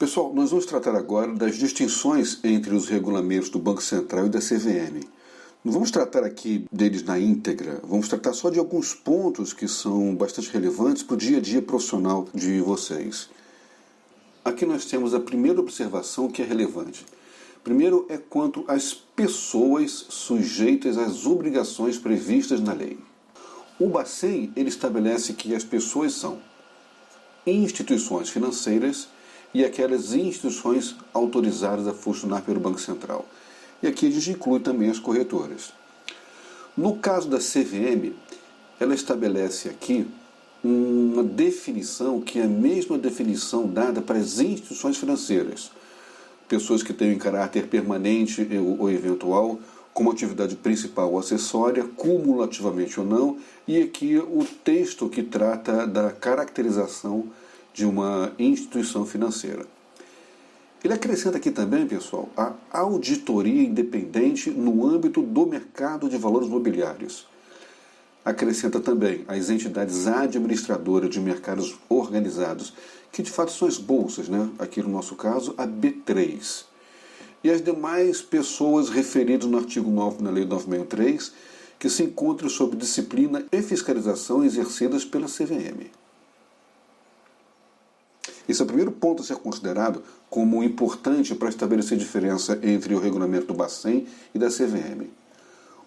Pessoal, nós vamos tratar agora das distinções entre os regulamentos do Banco Central e da CVM. Não vamos tratar aqui deles na íntegra, vamos tratar só de alguns pontos que são bastante relevantes para o dia a dia profissional de vocês. Aqui nós temos a primeira observação que é relevante. Primeiro é quanto às pessoas sujeitas às obrigações previstas na lei. O Bacen ele estabelece que as pessoas são instituições financeiras e aquelas instituições autorizadas a funcionar pelo Banco Central. E aqui a gente inclui também as corretoras. No caso da CVM, ela estabelece aqui uma definição que é a mesma definição dada para as instituições financeiras. Pessoas que têm caráter permanente ou eventual, como atividade principal ou acessória, cumulativamente ou não, e aqui o texto que trata da caracterização de uma instituição financeira. Ele acrescenta aqui também, pessoal, a auditoria independente no âmbito do mercado de valores mobiliários. Acrescenta também as entidades administradoras de mercados organizados, que de fato são as bolsas, né? Aqui no nosso caso, a B3. E as demais pessoas referidas no artigo 9 na Lei 963, que se encontram sob disciplina e fiscalização exercidas pela CVM. Esse é o primeiro ponto a ser considerado como importante para estabelecer diferença entre o regulamento do Bacen e da CVM.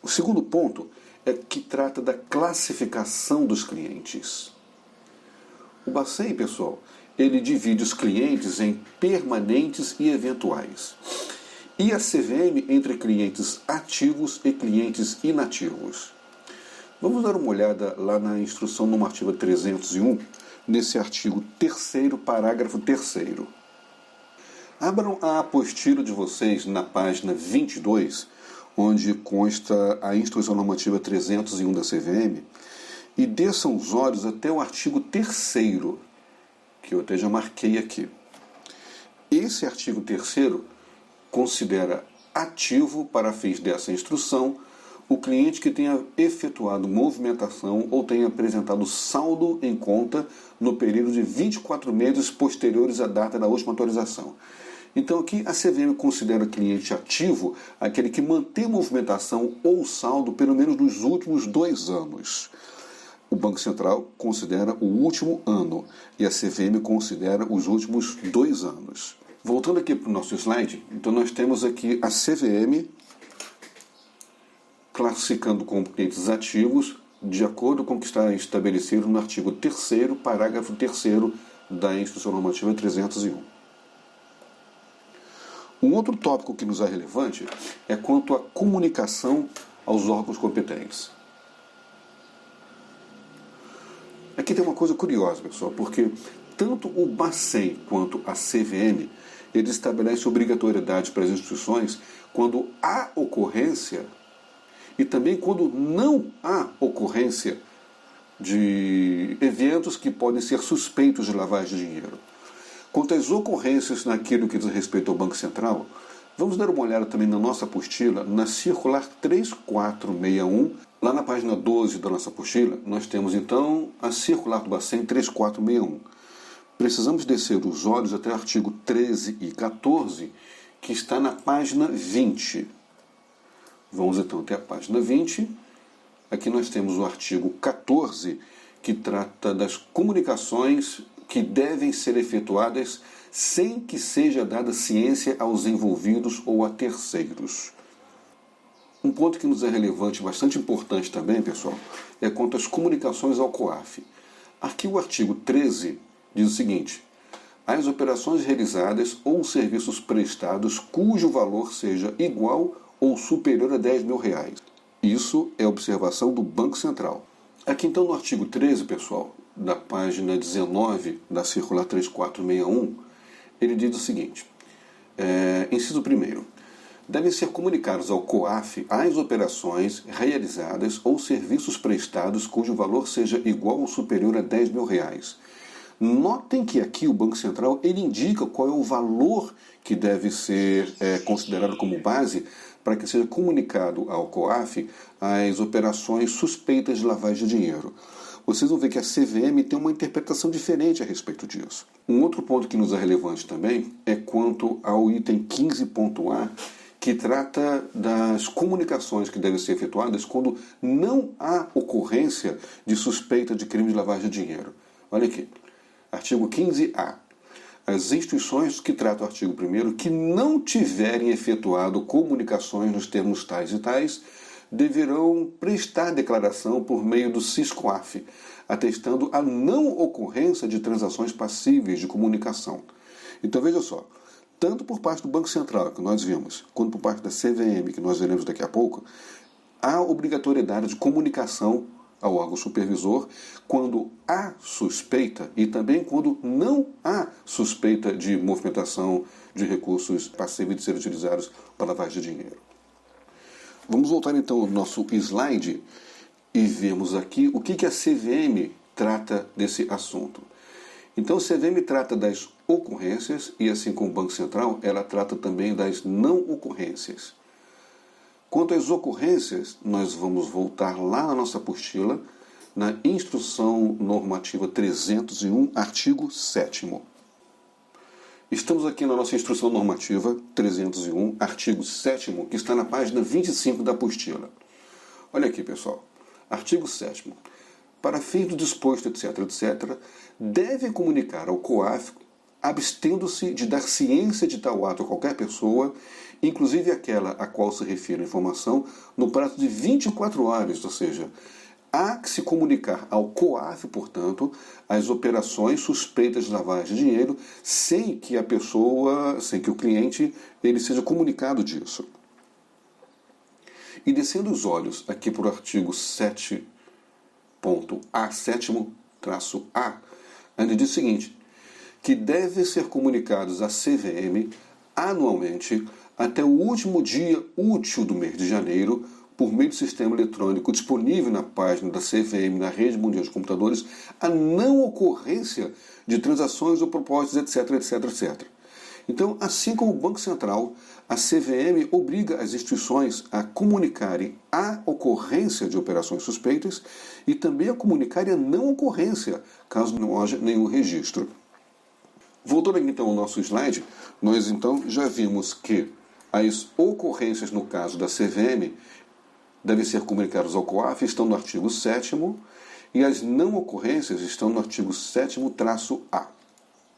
O segundo ponto é que trata da classificação dos clientes. O Bacen, pessoal, ele divide os clientes em permanentes e eventuais. E a CVM entre clientes ativos e clientes inativos. Vamos dar uma olhada lá na instrução normativa 301, nesse artigo 3º, parágrafo 3º. Abram a apostila de vocês na página 22, onde consta a instrução normativa 301 da CVM, e desçam os olhos até o artigo 3º, que eu até já marquei aqui. Esse artigo 3º considera ativo, para fins dessa instrução, o cliente que tenha efetuado movimentação ou tenha apresentado saldo em conta no período de 24 meses posteriores à data da última atualização. Então aqui a CVM considera o cliente ativo aquele que mantém movimentação ou saldo pelo menos nos últimos 2 anos. O Banco Central considera o último ano e a CVM considera os últimos 2 anos. Voltando aqui para o nosso slide, então nós temos aqui a CVM classificando como clientes ativos de acordo com o que está estabelecido no artigo 3º, parágrafo 3º da Instrução Normativa 301. Um outro tópico que nos é relevante é quanto à comunicação aos órgãos competentes. Aqui tem uma coisa curiosa, pessoal, porque tanto o Bacen quanto a CVM, eles estabelecem obrigatoriedade para as instituições quando há ocorrência e também quando não há ocorrência de eventos que podem ser suspeitos de lavagem de dinheiro. Quanto às ocorrências naquilo que diz respeito ao Banco Central, vamos dar uma olhada também na nossa apostila, na circular 3461, lá na página 12 da nossa apostila, nós temos então a circular do Bacen 3461. Precisamos descer os olhos até o artigo 13 e 14, que está na página 20. Vamos então até a página 20. Aqui nós temos o artigo 14, que trata das comunicações que devem ser efetuadas sem que seja dada ciência aos envolvidos ou a terceiros. Um ponto que nos é relevante, bastante importante também, pessoal, é quanto às comunicações ao COAF. Aqui o artigo 13 diz o seguinte: as operações realizadas ou serviços prestados cujo valor seja igual ou superior a R$10.000. Isso é observação do Banco Central. Aqui então no artigo 13, pessoal, da página 19 da circular 3461, ele diz o seguinte, inciso 1º, devem ser comunicados ao COAF as operações realizadas ou serviços prestados cujo valor seja igual ou superior a R$10.000. Notem que aqui o Banco Central ele indica qual é o valor que deve ser considerado como base para que seja comunicado ao COAF as operações suspeitas de lavagem de dinheiro. vocês vão ver que a CVM tem uma interpretação diferente a respeito disso. Um outro ponto que nos é relevante também é quanto ao item 15.A, que trata das comunicações que devem ser efetuadas quando não há ocorrência de suspeita de crime de lavagem de dinheiro. Olha aqui, artigo 15A. As instituições que tratam o artigo 1º que não tiverem efetuado comunicações nos termos tais e tais deverão prestar declaração por meio do SISCOAF, atestando a não ocorrência de transações passíveis de comunicação. Então veja só, tanto por parte do Banco Central, que nós vimos, quanto por parte da CVM, que nós veremos daqui a pouco, há obrigatoriedade de comunicação ao órgão supervisor quando há suspeita e também quando não há suspeita de movimentação de recursos passíveis de ser utilizados para lavagem de dinheiro. Vamos voltar então ao nosso slide e vemos aqui o que a CVM trata desse assunto. Então, a CVM trata das ocorrências e, assim como o Banco Central, ela trata também das não ocorrências. Quanto às ocorrências, nós vamos voltar lá na nossa apostila, na Instrução Normativa 301, artigo 7º. Estamos aqui na nossa Instrução Normativa 301, artigo 7º, que está na página 25 da apostila. Olha aqui, pessoal. Artigo 7º. Para fins do disposto, etc., deve comunicar ao COAF, abstendo-se de dar ciência de tal ato a qualquer pessoa, inclusive aquela a qual se refere a informação, no prazo de 24 horas, ou seja, há que se comunicar ao COAF, portanto, as operações suspeitas de lavagem de dinheiro, sem que a pessoa, sem que o cliente, ele seja comunicado disso. E descendo os olhos aqui para o artigo 7.A, 7º-A, ainda diz o seguinte, que devem ser comunicados à CVM anualmente até o último dia útil do mês de janeiro, por meio do sistema eletrônico disponível na página da CVM na rede mundial de computadores, a não ocorrência de transações ou propósitos, etc. Então, assim como o Banco Central, a CVM obriga as instituições a comunicarem a ocorrência de operações suspeitas e também a comunicarem a não ocorrência, caso não haja nenhum registro. Voltando aqui então ao nosso slide, nós então já vimos que as ocorrências no caso da CVM devem ser comunicadas ao COAF, estão no artigo 7º, e as não ocorrências estão no artigo 7º-A.